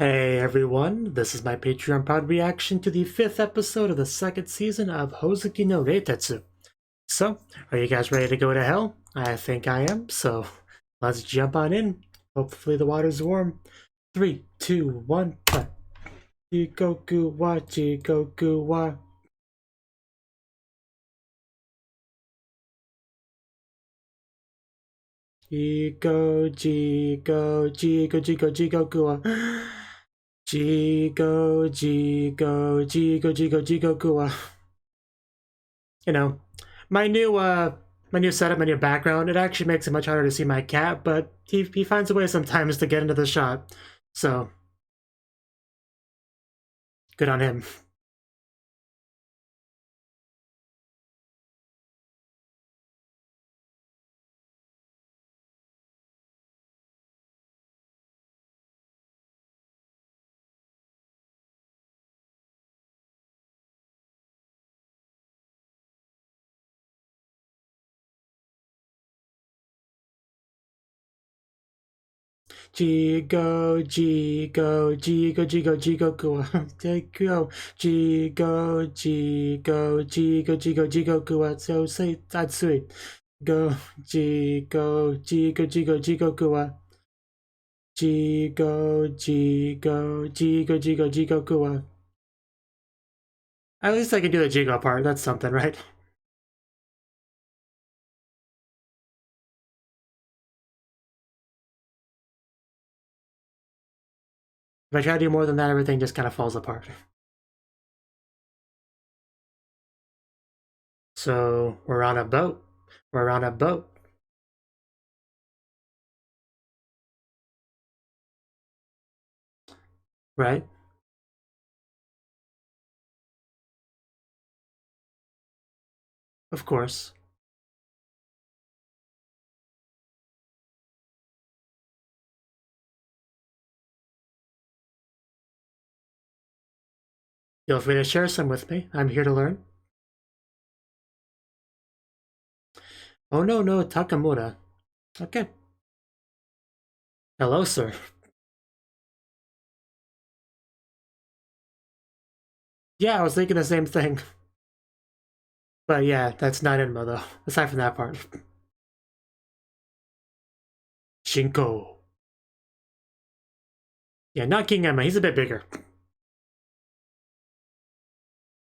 Hey everyone, this is my Patreon pod reaction to the 5th episode of the 2nd season of Hoozuki no Reitetsu. So, are you guys ready to go to hell? I think I am, so let's jump on in. Hopefully the water's warm. 3, 2, 1, play. Jigoku wa, Jigoku wa. Jigoku wa. Jigoku wa. You know, my new setup, my new background, it actually makes it much harder to see my cat, but he finds a way sometimes to get into the shot. So good on him. Jigo, Jigo, Jigo, Jigo, Jigo, Gua, Jigo, Jigo, Jigo, Jigo, Jigo, Jigo, Gua, so say that's sweet. Go, Jigo, Jigo, Jigo, Jigo, Gua. Jigo, Jigo, Jigo, Jigo, Jigo, Gua. At least I can do the Jigo part, that's something, right? If I try to do more than that, everything just kind of falls apart. So, we're on a boat. We're on a boat. Right? Of course. Feel free to share some with me. I'm here to learn. Oh no, no, Takamura. Okay. Hello, sir. Yeah, I was thinking the same thing. But yeah, that's not Inmo though, aside from that part. Shinko. Yeah, not King Emma, he's a bit bigger.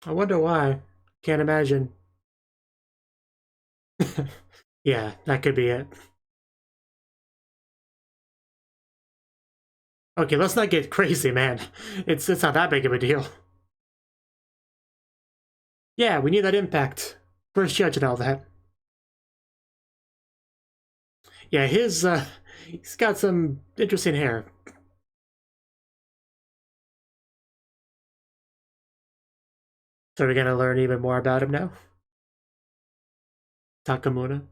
I wonder why. Can't imagine. Yeah, that could be it. Okay, let's not get crazy, man. It's not that big of a deal. Yeah, we need that impact. First judge and all that. Yeah, he's got some interesting hair. So we're gonna learn even more about him now. Takamura.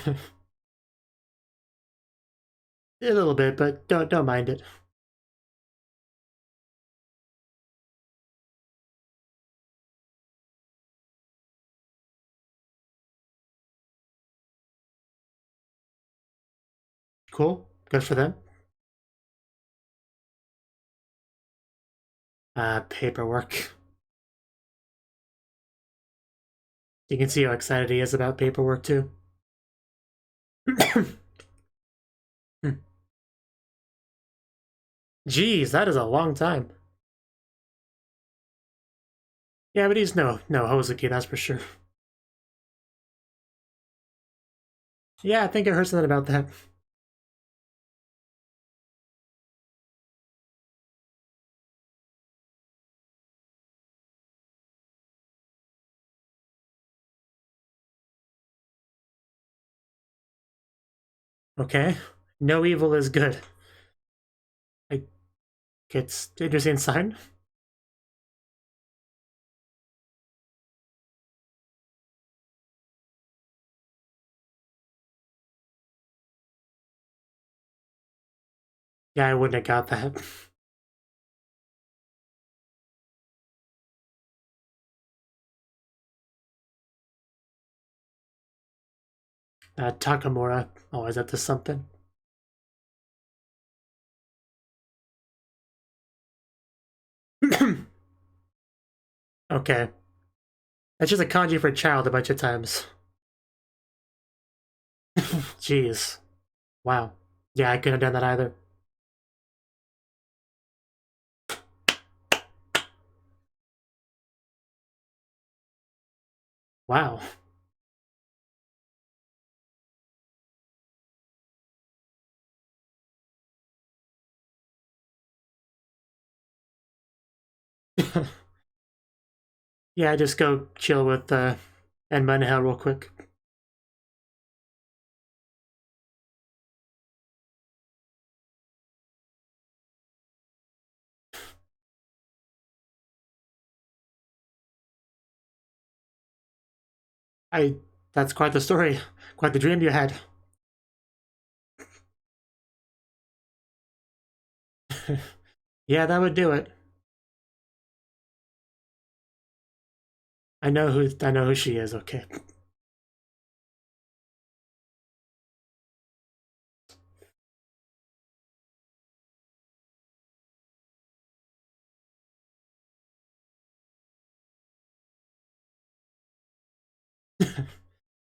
A little bit, but don't mind it. Cool. Good for them. Paperwork. You can see how excited he is about paperwork too. Jeez, that is a long time. Yeah, but he's no Hoozuki, that's for sure. Yeah, I think I heard something about that. Okay. No evil is good. It's interesting sign. Yeah, I wouldn't have got that. Takamura always up to something. Okay. That's just a kanji for child a bunch of times. Jeez. Wow. Yeah, I couldn't have done that either. Wow. Yeah, just go chill with Enma and Hell real quick. That's quite the story. Quite the dream you had. Yeah, that would do it. I know who she is, okay.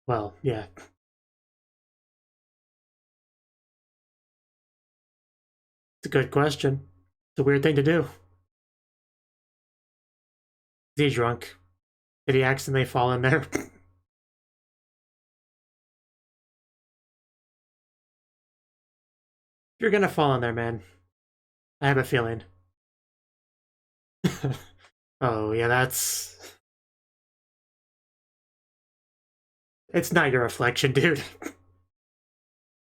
Well, yeah. It's a good question. It's a weird thing to do. Is he drunk? Did he accidentally fall in there? You're gonna fall in there, man. I have a feeling. Oh, yeah, that's... It's not your reflection, dude.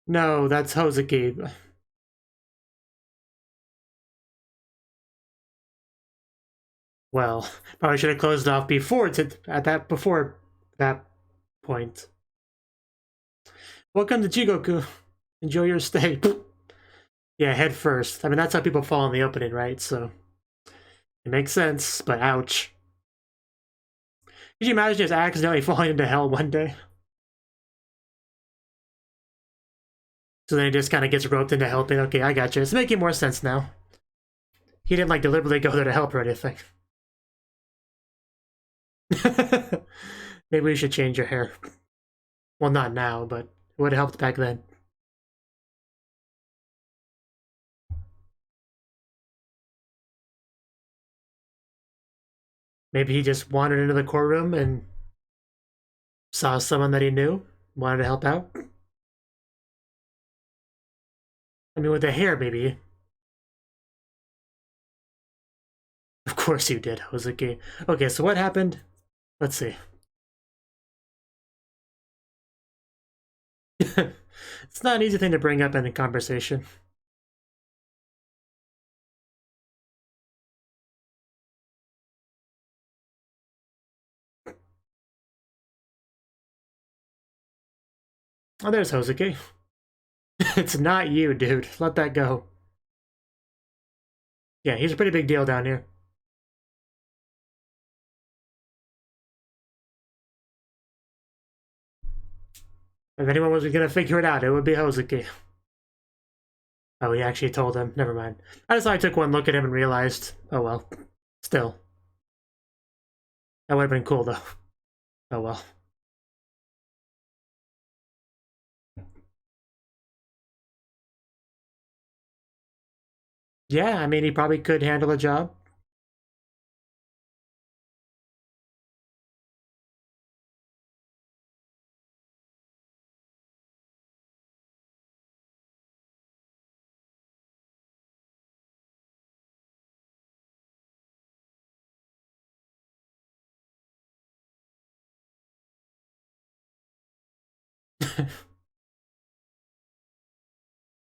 No, that's Hoozuki. Well, probably should have closed off before that point. Welcome to Jigoku. Enjoy your stay. Yeah, head first. I mean, that's how people fall in the opening, right? So it makes sense, but ouch. Could you imagine just accidentally falling into hell one day? So then he just kind of gets roped into helping. Okay, I got you. It's making more sense now. He didn't like deliberately go there to help or anything. Maybe we should change your hair. Well, not now, but it would have helped back then. Maybe he just wandered into the courtroom and saw someone that he knew, wanted to help out. I mean, with the hair, maybe. Of course you did, Hoozuki. Okay, so what happened? Let's see. It's not an easy thing to bring up in a conversation. Oh, there's Hoozuki. It's not you, dude. Let that go. Yeah, he's a pretty big deal down here. If anyone was gonna figure it out, it would be Hoozuki. Oh, he actually told him. Never mind. I just thought I took one look at him and realized, oh well. Still. That would have been cool, though. Oh well. Yeah, I mean, he probably could handle a job.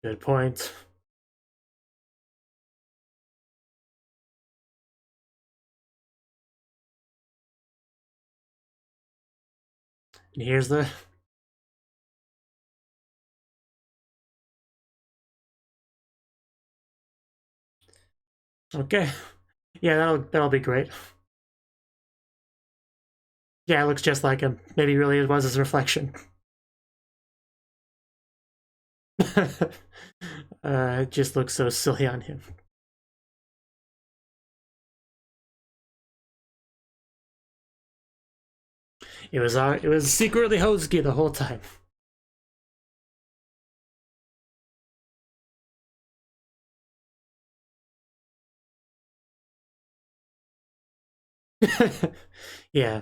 Good point. And here's the... Okay. Yeah, that'll be great. Yeah, it looks just like him. Maybe really it was his reflection. It just looks so silly on him. It was secretly Hoozuki the whole time. Yeah.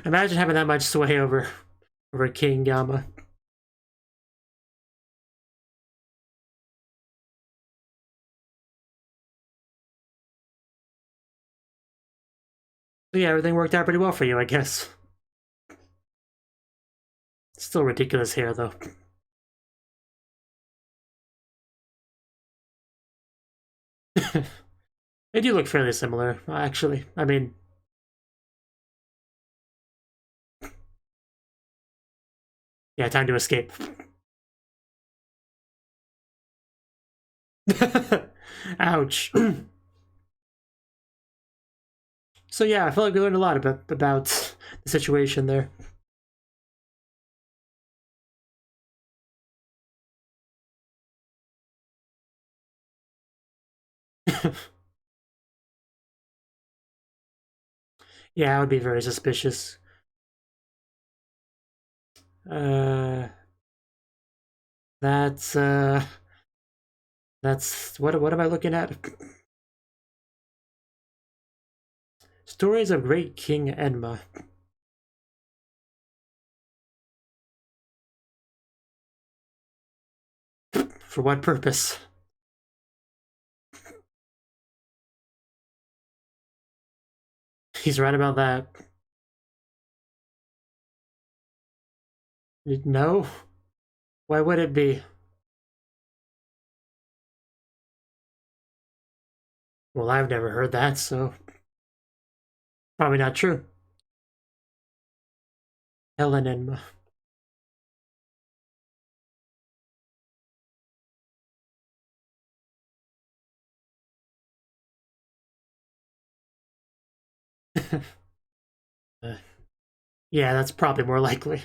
Imagine having that much sway over King Gamma. So yeah, everything worked out pretty well for you, I guess. Still ridiculous hair, though. They do look fairly similar, actually. I mean... Yeah, time to escape. Ouch. So yeah, I feel like we learned a lot about the situation there. Yeah, I would be very suspicious. Uh, that's what am I looking at? Stories of Great King Enma. For what purpose? He's right about that. No? Why would it be? Well, I've never heard that, so probably not true. Helen Enma. Yeah, that's probably more likely.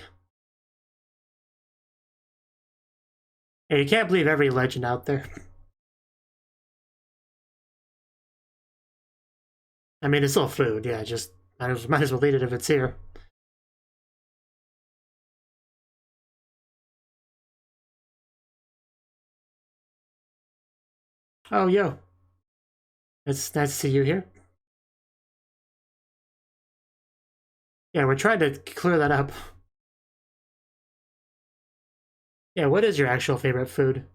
Yeah, you can't believe every legend out there. I mean, it's all food, yeah, just might as well eat it if it's here. Oh, yo. It's nice to see you here. Yeah, we're trying to clear that up. Yeah, what is your actual favorite food?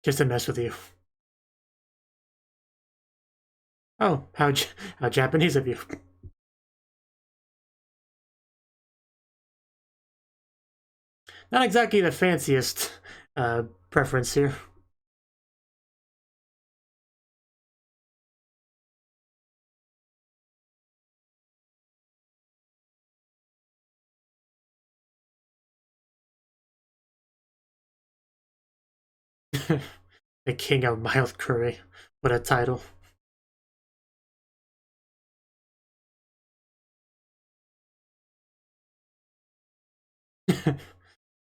Just to mess with you. Oh, how Japanese of you. Not exactly the fanciest preference here. The king of mild curry. What a title.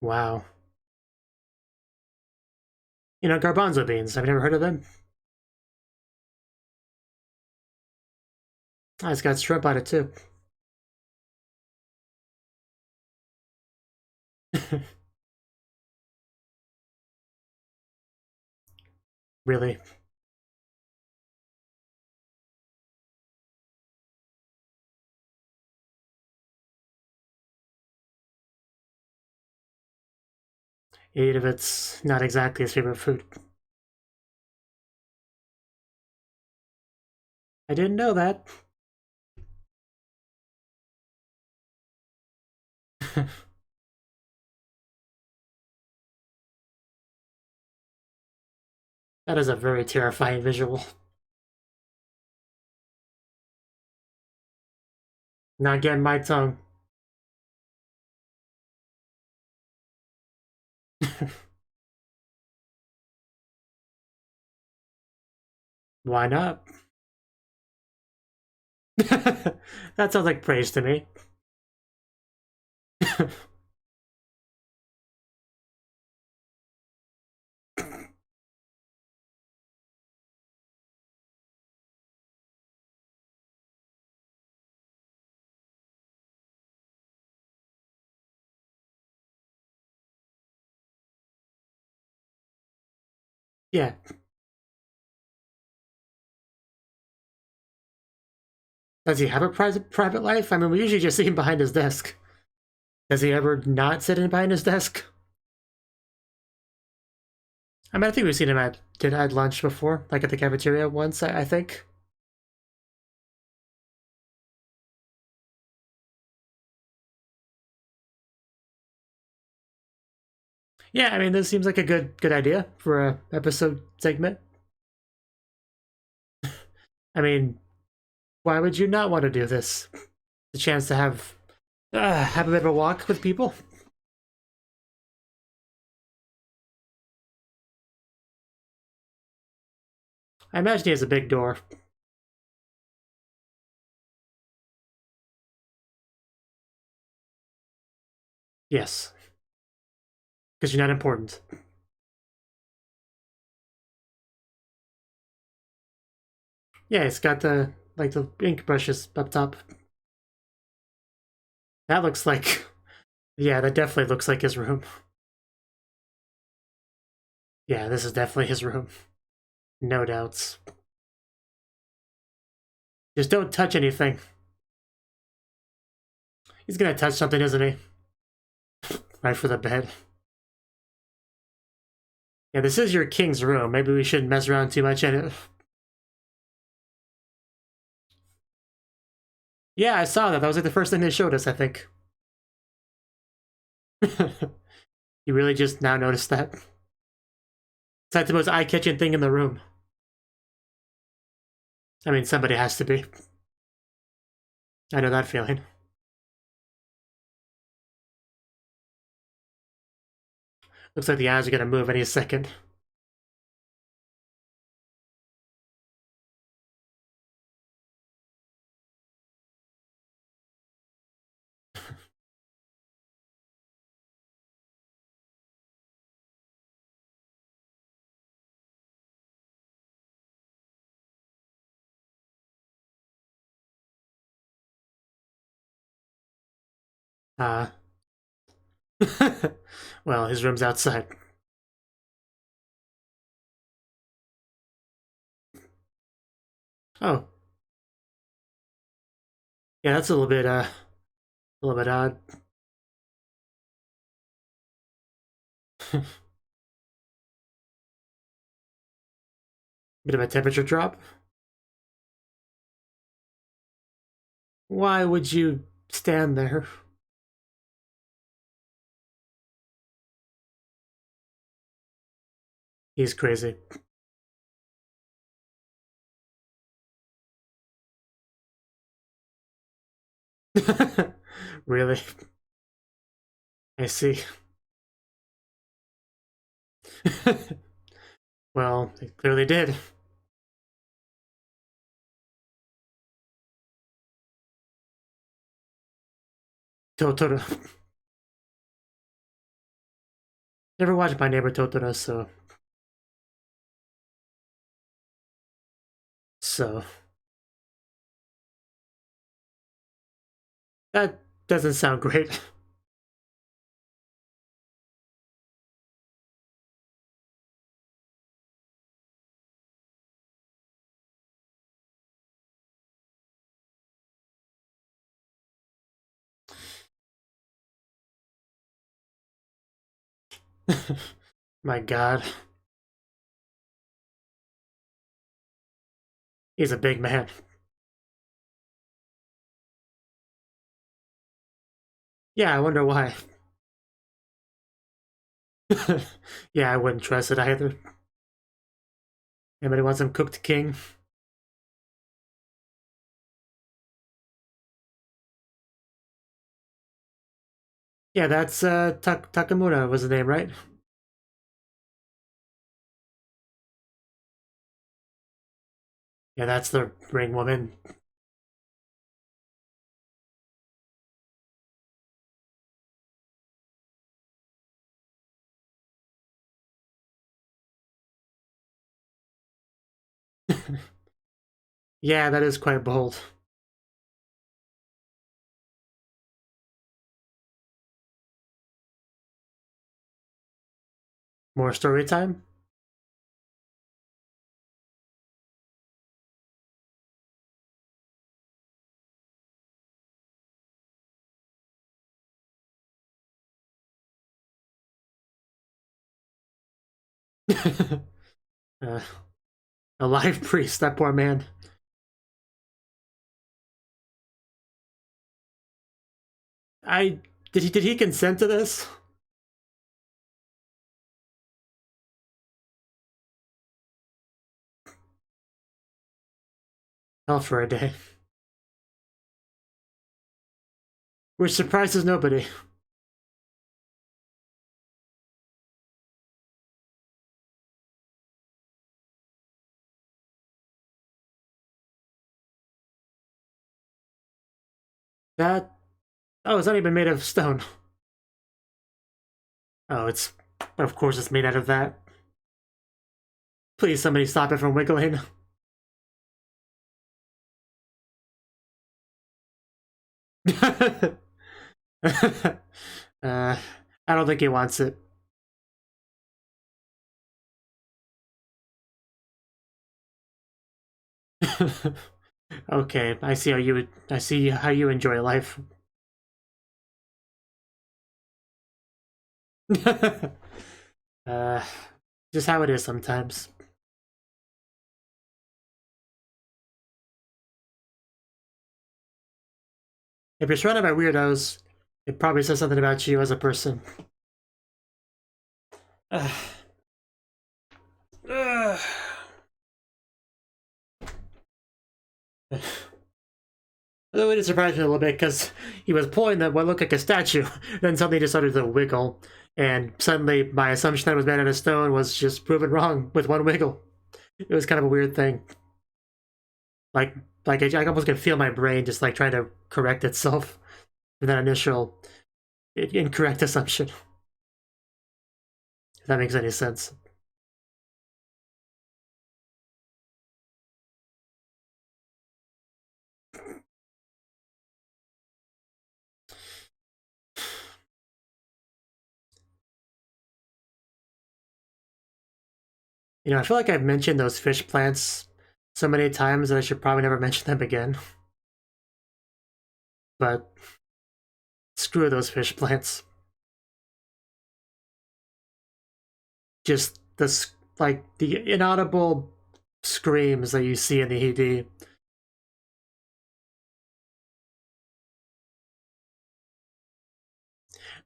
Wow. You know, garbanzo beans. Have you never heard of them? Oh, it's got shrimp on it too. Really? 8 of it's not exactly his favorite food. I didn't know that. That is a very terrifying visual. Not getting my tongue. Why not? That sounds like praise to me. Yeah. Does he have a private life? I mean, we usually just see him behind his desk. Does he ever not sit in behind his desk? I mean, I think we've seen him at lunch before, like at the cafeteria once, I think. Yeah, I mean, this seems like a good idea for a episode segment. I mean, why would you not want to do this? The chance to have a bit of a walk with people. I imagine he has a big door. Yes, because you're not important. Yeah, it's got the ink brushes up top. That looks like, yeah, that definitely looks like his room. Yeah, this is definitely his room. No doubts. Just don't touch anything. He's gonna touch something, isn't he? Right for the bed. Yeah, this is your king's room. Maybe we shouldn't mess around too much in it. Yeah, I saw that. That was like the first thing they showed us, I think. You really just now noticed that? It's like the most eye-catching thing in the room. I mean, somebody has to be. I know that feeling. Looks like the eyes are gonna move any second. Uh, well, his room's outside. Oh. Yeah, that's a little bit odd. Bit of a temperature drop. Why would you stand there? He's crazy. Really? I see. Well, it clearly did. Totoro. Never watched My Neighbor Totoro, so that doesn't sound great. My god. He's a big man. Yeah, I wonder why. Yeah, I wouldn't trust it either. Anybody want some cooked king? Yeah, that's Takamura was the name, right? Yeah, that's the ring woman. Yeah, that is quite bold. More story time? uh, a live priest, that poor man. I did he consent to this? Hell for a day. Which surprises nobody. That oh, it's not even made of stone. Oh, it's of course it's made out of that. Please somebody stop it from wiggling. I don't think he wants it. Okay, I see how you enjoy life. uh, just how it is sometimes. If you're surrounded by weirdos, it probably says something about you as a person. Although it surprised me a little bit because he was pulling what looked like a statue, then suddenly just started to wiggle, and suddenly my assumption that it was made out of stone was just proven wrong with one wiggle. It was kind of a weird thing. Like, I almost could feel my brain just like trying to correct itself from that initial incorrect assumption. If that makes any sense. You know, I feel like I've mentioned those fish plants so many times that I should probably never mention them again. But screw those fish plants. Just like the inaudible screams that you see in the ED.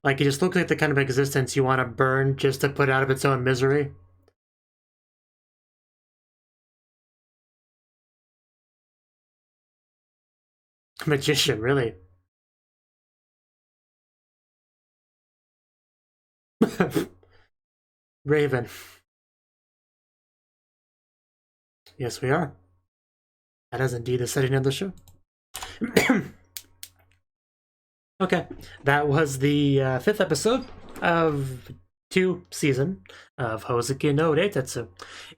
Like it just looks like the kind of existence you want to burn just to put out of its own misery. Magician, really. Raven. Yes, we are. That is indeed the setting of the show. Okay, that was the 5th episode of 2 season of Hoozuki no Reitetsu.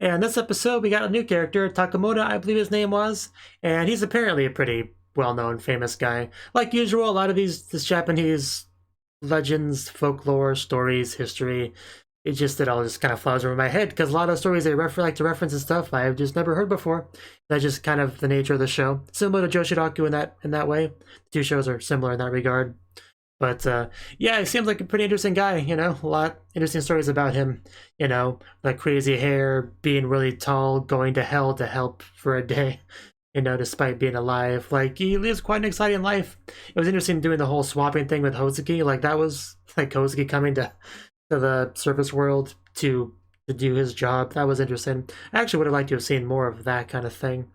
And this episode, we got a new character, Takamura, I believe his name was, and he's apparently a pretty well-known, famous guy. Like usual, a lot of this Japanese legends, folklore, stories, history, it all just kind of flies over my head because a lot of stories they like to reference and stuff I've just never heard before. That's just kind of the nature of the show. Similar to Joshiraku in that way. The two shows are similar in that regard. But yeah, he seems like a pretty interesting guy, you know, a lot interesting stories about him, you know, like crazy hair, being really tall, going to hell to help for a day, you know, despite being alive. Like, he lives quite an exciting life. It was interesting doing the whole swapping thing with Hoozuki. Like, that was like Hoozuki coming to the surface world to do his job. That was interesting. I actually would have liked to have seen more of that kind of thing.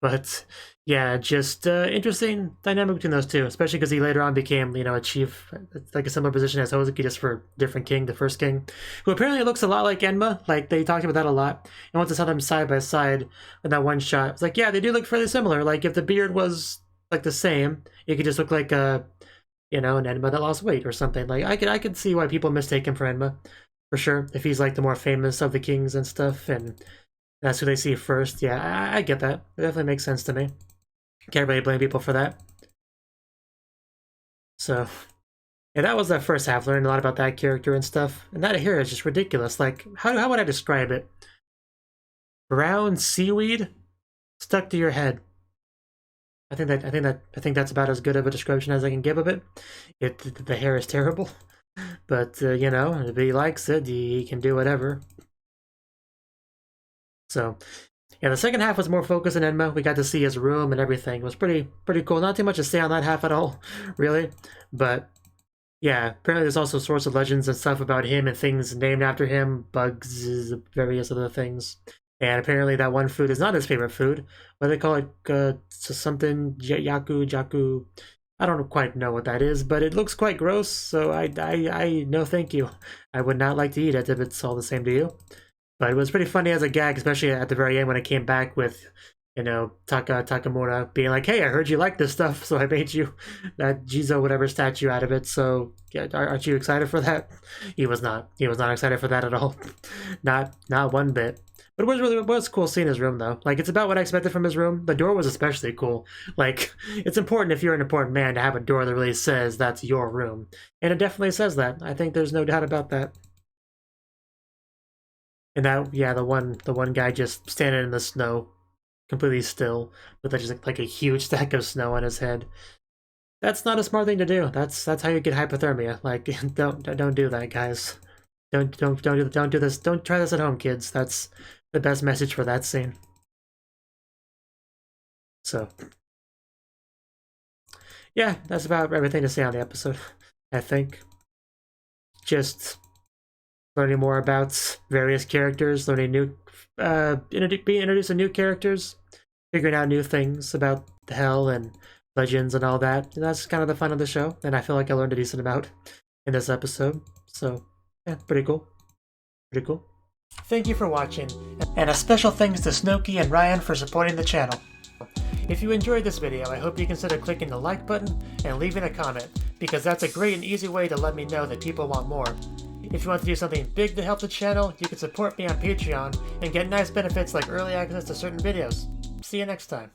But yeah, just interesting dynamic between those two, especially because he later on became, you know, a chief, like a similar position as Hoozuki, just for different king, the first king, who apparently looks a lot like Enma. Like, they talked about that a lot. And once I saw them side by side in that one shot, it's like, yeah, they do look fairly similar. Like, if the beard was like the same, it could just look like a, you know, an Enma that lost weight or something. Like, I could see why people mistake him for Enma, for sure, if he's like the more famous of the kings and stuff, and that's who they see first. Yeah, I get that. It definitely makes sense to me. Can't really blame people for that. So, yeah, that was that first half. Learned a lot about that character and stuff. And that here is just ridiculous. Like, how would I describe it? Brown seaweed stuck to your head. I think that's about as good of a description as I can give of it. The hair is terrible, but you know, if he likes it, he can do whatever. So, yeah, the second half was more focused on Enma. We got to see his room and everything. It was pretty cool. Not too much to say on that half at all, really. But yeah, apparently there's also sorts of legends and stuff about him and things named after him, bugs, various other things. And apparently that one food is not his favorite food. What do they call it? Something jaku. I don't quite know what that is, but it looks quite gross. So I no thank you. I would not like to eat it if it's all the same to you. But it was pretty funny as a gag, especially at the very end when it came back with, you know, Takamura being like, hey, I heard you like this stuff, so I made you that Jizo whatever statue out of it, so yeah, aren't you excited for that? He was not. He was not excited for that at all. Not one bit. But it was cool seeing his room, though. Like, it's about what I expected from his room. The door was especially cool. Like, it's important if you're an important man to have a door that really says that's your room. And it definitely says that. I think there's no doubt about that. And that, yeah, the one guy just standing in the snow, completely still, with just like a huge stack of snow on his head. That's not a smart thing to do. That's how you get hypothermia. Like, don't do that, guys. Don't do this. Don't try this at home, kids. That's the best message for that scene. So, yeah, that's about everything to say on the episode, I think. Just learning more about various characters, learning new, being introduced to new characters, figuring out new things about the hell and legends and all that. And that's kind of the fun of the show, and I feel like I learned a decent amount in this episode. So, yeah, pretty cool. Pretty cool. Thank you for watching, and a special thanks to Cnouki and Ryan for supporting the channel. If you enjoyed this video, I hope you consider clicking the like button and leaving a comment, because that's a great and easy way to let me know that people want more. If you want to do something big to help the channel, you can support me on Patreon and get nice benefits like early access to certain videos. See you next time.